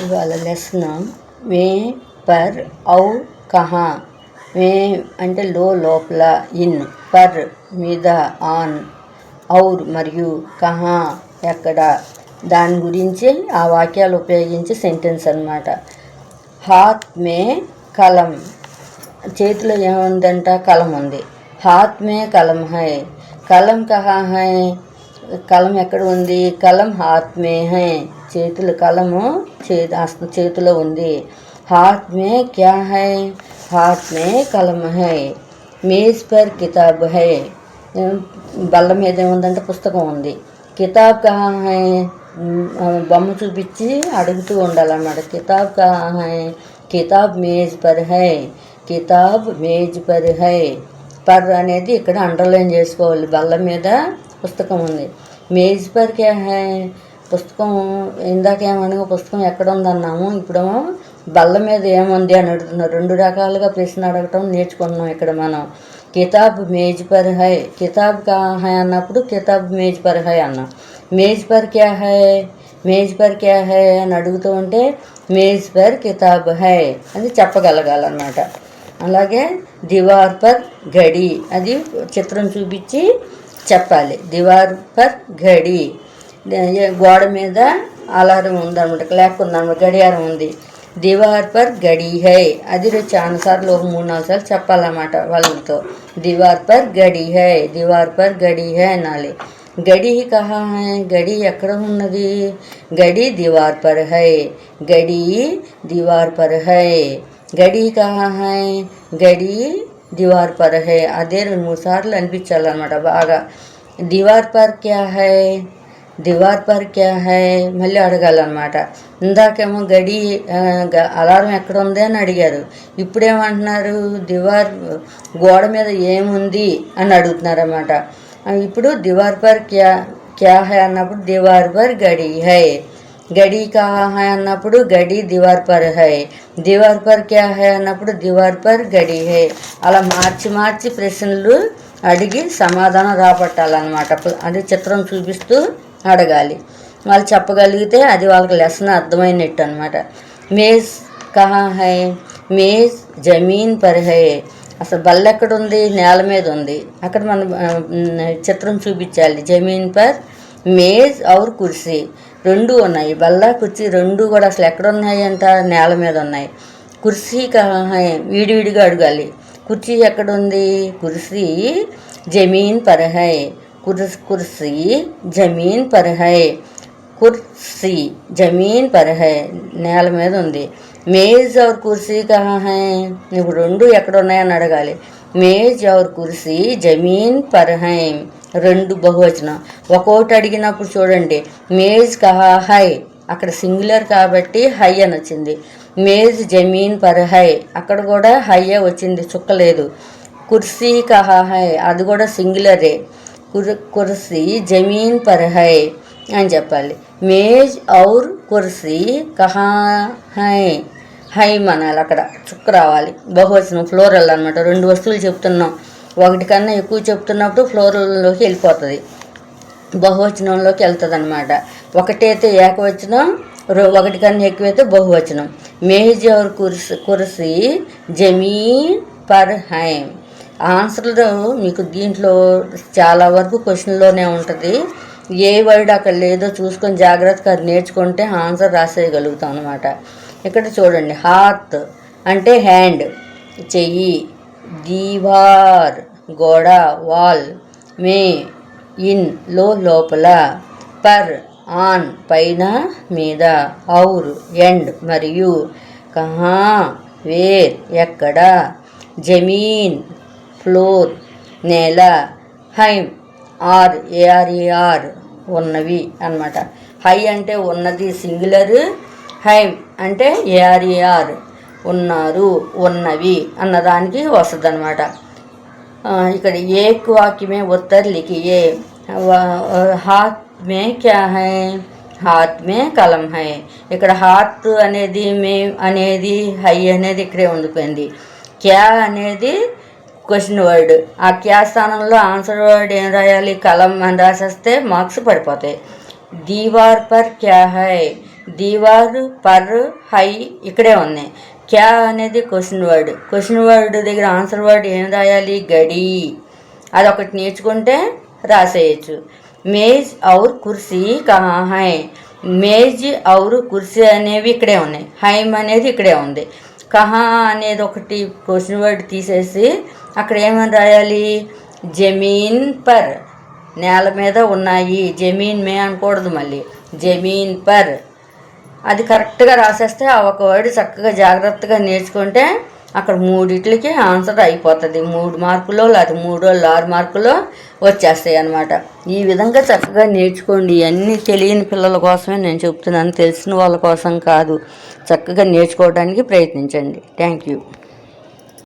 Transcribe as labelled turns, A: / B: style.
A: ఇవాళ లెసన్ మే పర్ ఔ కహా. మే అంటే లోపల, ఇన్, పర్ మీద, ఆన్, ఔర్ మరియు, కహా ఎక్కడ, దాని గురించి ఆ వాక్యాలు ఉపయోగించి సెంటెన్స్ అన్నమాట. హాత్ మే కలం, చేతిలో ఏముందంట, కలం ఉంది. హాత్ మే కలం హై, కలం కహా హై, కలం ఎక్కడ ఉంది, కలం హాత్ మే హై, చేతులు కలము చేతిలో ఉంది. హాత్ మే క్యా హై, హాత్ మే కలం హై. మేజ్ పర్ కితాబ్ హై, బల్ల మీద ఏముందంటే పుస్తకం ఉంది. కితాబ్ కహా హై, బొమ్మ చూపించి అడుగుతూ ఉండాలన్నమాట. కితాబ్ కహా హై, కితాబ్ మేజ్ పర్ హై, కితాబ్ మేజ్ పర్ హై. పర్ అనేది ఇక్కడ అండర్లైన్ చేసుకోవాలి. బల్ల మీద పుస్తకం ఉంది. మేజ్ పర్ క్యా హై, పుస్తకం ఇందాకేమనగా పుస్తకం ఎక్కడ ఉందన్నాము, ఇప్పుడేమో బల్ల మీద ఏముంది అని అడుగుతున్నారు. రెండు రకాలుగా ప్రశ్న అడగటం నేర్చుకున్నాం ఇక్కడ మనం. కితాబ్ మేజ్ పర్ హై, కితాబ్ కహా హై అన్నప్పుడు కితాబ్ మేజ్ పర్ హై అన్నాం. మేజ్ పర్ క్యా హై, మేజ్ పర్ క్యా హై అని అడుగుతూ ఉంటే మేజ్ పర్ కితాబ్ హై అని చెప్పగలగాలన్నమాట. అలాగే దివార్ పర్ ఘడి, అది చిత్రం చూపించి చెప్పాలి. దివార్ పర్ ఘడి, గోడ మీద అలారం ఉందన్నమాట, క్లాక్ ఉందన్నమాట, గడియారం ఉంది. దివార్ పర్ గడి హై, అది చాలాసార్లు ఒక 3-4 సార్లు చెప్పాలన్నమాట వాళ్ళతో. దివార్ పర్ గడి హై, దివార్ పర్ గడి హై అనాలి. గడి కహా హై, గడి ఎక్కడ ఉన్నది, గడి దివార్ పర్ హై, గడి దివార్ పర్ హై. గడి కహా హై, గడి దివార్ పర్ హై, అదే 2-3 సార్లు అనిపించాలన్నమాట బాగా. దివార్ పర్ క్యా హై, దివార్ పర్ క్యా హై మళ్ళీ అడగాలన్నమాట. ఇందాకేమో గడి అలారం ఎక్కడ ఉంది అని అడిగారు. ఇప్పుడేమంటున్నారు, దివార్ గోడ మీద ఏముంది అని అడుగుతున్నారన్నమాట. ఇప్పుడు దివార్ పర్ క్యా హై అన్నప్పుడు దివార్ పర్ గడి హై, గడి కహా హై అన్నప్పుడు గడి devour per high, devour per క్యా హై అన్నప్పుడు దివార్ పర్ గడి హై. అలా మార్చి మార్చి ప్రశ్నలు అడిగి సమాధానం రాబట్టాలన్నమాట. అది చిత్రం చూపిస్తూ అడగాలి. వాళ్ళు చెప్పగలిగితే అది వాళ్ళకి లెసన్ అర్థమైనట్టు అనమాట. మేజ్ కహా హై, మేజ్ జమీన్ పర్ హై, అసలు బల్ల ఎక్కడ ఉంది, నేల మీద ఉంది. అక్కడ మనం చిత్రం చూపించాలి. జమీన్ పర్ మేజ్ ఔర్ కుర్సీ, 2 ఉన్నాయి. బల్ల కుర్చీ 2 కూడా అసలు ఎక్కడ ఉన్నాయి అంట, నేల మీద ఉన్నాయి. కుర్సీ కహా హై, విడివిడిగా అడగాలి. కుర్చీ ఎక్కడ ఉంది, కుర్సీ జమీన్ పర్ హై, కుర్సీ జమీన్ పర్ హై, కుర్సీ జమీన్ పర్ హై, నేల మీద ఉంది. మేజ్ ఔర్ కుర్సీ కహా హై, ఇప్పుడు 2 ఎక్కడ ఉన్నాయని అడగాలి. మేజ్ ఔర్ కుర్సీ జమీన్ పర్ హై, 2 బహువచనం. ఒక్కొక్కటి అడిగినప్పుడు చూడండి, మేజ్ కహా హై అక్కడ సింగులర్ కాబట్టి హై అని వచ్చింది. మేజ్ జమీన్ పర్ హై అక్కడ కూడా హైయే వచ్చింది, చుక్కలేదు. కుర్సీ కహా హై అది కూడా సింగులరే, కుర్సీ జమీన్ పర్ హై అని చెప్పాలి. మేజ్ ఔర్ కుర్సీ కహా హై, హై అనాలి, అక్కడ చుక్క రావాలి. బహువచనం ఫ్లోరల్ అనమాట. 2 వస్తువులు చెప్తున్నాం, ఒకటి కన్నా ఎక్కువ చెప్తున్నప్పుడు ఫ్లోరల్లోకి వెళ్ళిపోతుంది, బహువచనంలోకి వెళ్తుంది అనమాట. ఒకటైతే ఏకవచనం, ఒకటి కన్నా ఎక్కువైతే బహువచనం. మేజ్ ఔర్ కుర్సీ జమీన్ పర్ హై. ఆన్సర్లు మీకు దీంట్లో చాలా వరకు క్వశ్చన్లోనే ఉంటుంది. ఏ వర్డ్ అక్కడ లేదో చూసుకొని జాగ్రత్తగా నేర్చుకుంటే ఆన్సర్ రాసేయగలుగుతాం అనమాట. ఇక్కడ చూడండి, హాత్ అంటే హ్యాండ్, చెయ్యి. దీవార్ గోడ, వాల్. మే ఇన్ లోపల. పర్ ఆన్ పైన మీద. ఔర్ ఎండ్ మరియు. కహా వేర్ ఎక్కడ. జమీన్ ఫ్లోర్ నేల. హైమ్ ఏఆర్ ఉన్నవి అన్నమాట. హై అంటే ఉన్నది సింగులర్, హైమ్ అంటే ఏఆర్ ఉన్నారు, ఉన్నవి అన్నదానికి వస్తుంది అనమాట. ఇక్కడ ఏక్ వాక్య మే ఉత్తర్ లిఖియే. హాత్ మే క్యా హై, హాత్ మే కలం హై. ఇక్కడ హాత్ అనేది, మే అనేది, హై అనేది ఇక్కడే ఉండిపోయింది. క్యా అనేది క్వశ్చన్ వర్డ్, ఆ క్యా స్థానంలో ఆన్సర్ వర్డ్ ఏం రాయాలి, కలం అని రాసేస్తే మార్క్స్ పడిపోతాయి. దీవార్ పర్ క్యా హై, దీవార్, పర్, హై ఇక్కడే ఉన్నాయి. క్యా అనేది క్వశ్చన్ వర్డ్ దగ్గర ఆన్సర్ వర్డ్ ఏం రాయాలి? గడి. అదొకటి నేర్చుకుంటే రాసేయచ్చు. మేజ్ ఔర్ కుర్సీ కహా హై. మేజ్ ఔర్ కుర్సీ అనేవి ఇక్కడే ఉన్నాయి. హైమ్ అనేది ఇక్కడే ఉంది. కహా అనేది ఒకటి క్వశ్చన్ వర్డ్ తీసేసి అక్కడ ఏమని రాయాలి? జమీన్ పర్, నేల మీద ఉన్నాయి. జమీన్ మే అనకూడదు, మళ్ళీ జమీన్ పర్. అది కరెక్ట్గా రాసేస్తే ఆ ఒక వర్డ్ చక్కగా జాగ్రత్తగా నేర్చుకుంటే అక్కడ మూడిట్లకి ఆన్సర్ అయిపోతుంది. 3 మార్కులో లేకపోతే 3 6 మార్కులో వచ్చేస్తాయి అన్నమాట. ఈ విధంగా చక్కగా నేర్చుకోండి. అన్నీ తెలియని పిల్లల కోసమే నేను చెప్తున్నాను, తెలిసిన వాళ్ళ కోసం కాదు. చక్కగా నేర్చుకోవడానికి ప్రయత్నించండి. Thank you.